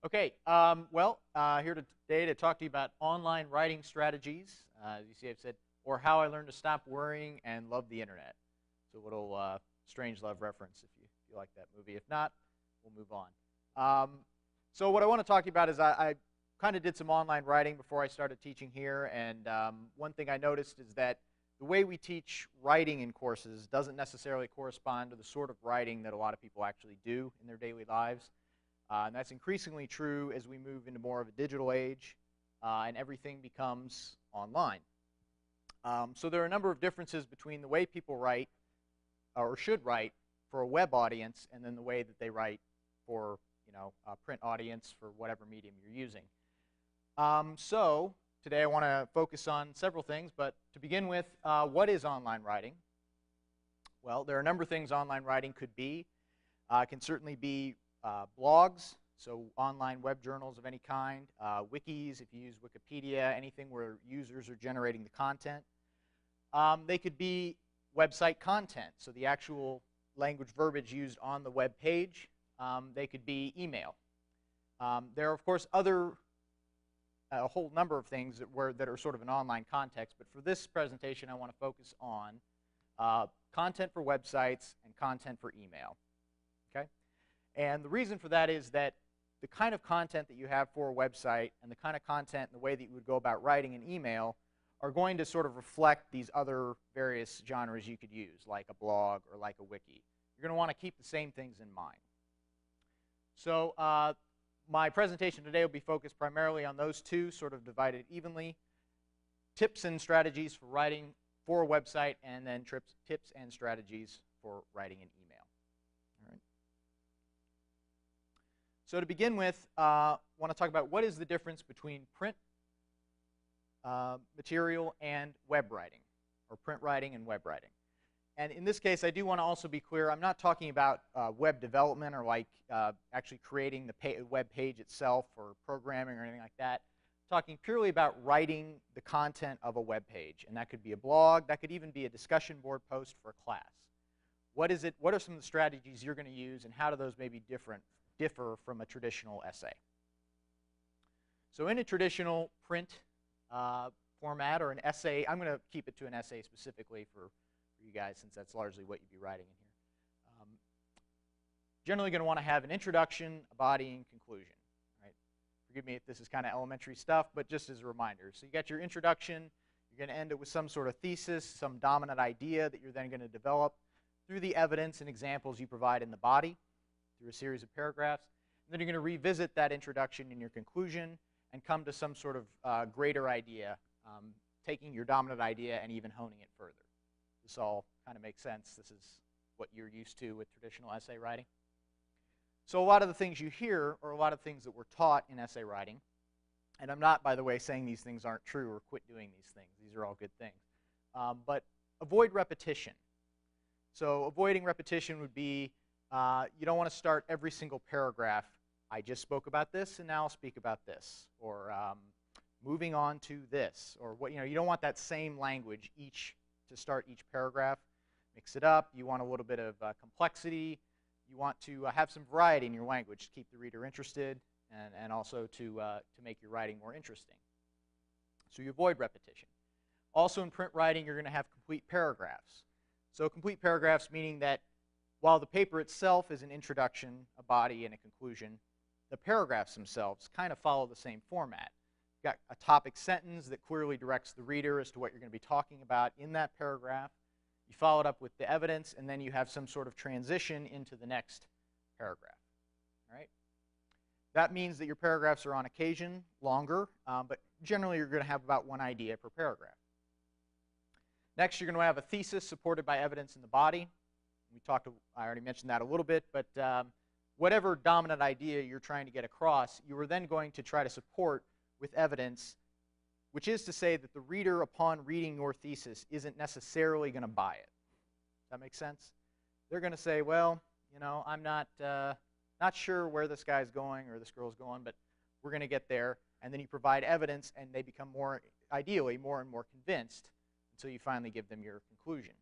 Okay, here today to talk to you about online writing strategies. As you see, I've said, or how I learned to stop worrying and love the internet. So a little Strangelove reference if you like that movie. If not, we'll move on. So what I want to talk to you about is I kind of did some online writing before I started teaching here, and one thing I noticed is that the way we teach writing in courses doesn't necessarily correspond to the sort of writing that a lot of people actually do in their daily lives. And that's increasingly true as we move into more of a digital age and everything becomes online. So there are a number of differences between the way people write or should write for a web audience and then the way that they write for a print audience for whatever medium you're using. So today I want to focus on several things, but to begin with, what is online writing? Well, there are a number of things online writing could be. It can certainly be blogs, so online web journals of any kind, wikis, if you use Wikipedia, anything where users are generating the content. They could be website content, so the actual language verbiage used on the web page. They could be email. There are, of course, a whole number of things that are sort of an online context, but for this presentation I want to focus on content for websites and content for email. Okay? And the reason for that is that the kind of content that you have for a website and the kind of content and the way that you would go about writing an email are going to sort of reflect these other various genres you could use, like a blog or like a wiki. You're going to want to keep the same things in mind. So my presentation today will be focused primarily on those two, sort of divided evenly. Tips and strategies for writing for a website, and then tips and strategies for writing an email. All right. So to begin with, I want to talk about what is the difference between print material and web writing, or print writing and web writing. And in this case, I do want to also be clear, I'm not talking about web development or like actually creating the web page itself or programming or anything like that. I'm talking purely about writing the content of a web page. And that could be a blog, that could even be a discussion board post for a class. What is it? What are some of the strategies you're going to use, and how do those maybe differ from a traditional essay? So in a traditional print format or an essay, I'm going to keep it to an essay specifically for you guys, since that's largely what you'd be writing in here. Generally going to want to have an introduction, a body, and conclusion. Right? Forgive me if this is kind of elementary stuff, but just as a reminder. So you got your introduction, you're going to end it with some sort of thesis, some dominant idea that you're then going to develop through the evidence and examples you provide in the body, through a series of paragraphs. And then you're going to revisit that introduction in your conclusion and come to some sort of greater idea, taking your dominant idea and even honing it further. This all kind of makes sense. This is what you're used to with traditional essay writing. So a lot of the things you hear are a lot of things that we're taught in essay writing. And I'm not, by the way, saying these things aren't true or quit doing these things. These are all good things. But avoid repetition. So avoiding repetition would be you don't want to start every single paragraph, I just spoke about this and now I'll speak about this, or moving on to this, or what, you don't want that same language to start each paragraph. Mix it up. You want a little bit of complexity. You want to have some variety in your language to keep the reader interested and also to make your writing more interesting. So you avoid repetition. Also in print writing, you're going to have complete paragraphs. So complete paragraphs meaning that while the paper itself is an introduction, a body, and a conclusion, the paragraphs themselves kind of follow the same format. You've got a topic sentence that clearly directs the reader as to what you're going to be talking about in that paragraph. You follow it up with the evidence, and then you have some sort of transition into the next paragraph. All right? That means that your paragraphs are on occasion longer, but generally you're going to have about one idea per paragraph. Next, you're going to have a thesis supported by evidence in the body. I already mentioned that a little bit, but whatever dominant idea you're trying to get across, you are then going to try to support with evidence, which is to say that the reader, upon reading your thesis, isn't necessarily going to buy it. Does that make sense? They're going to say, well, I'm not sure where this guy's going or this girl's going, but we're going to get there. And then you provide evidence, and they become ideally more and more convinced until you finally give them your conclusion.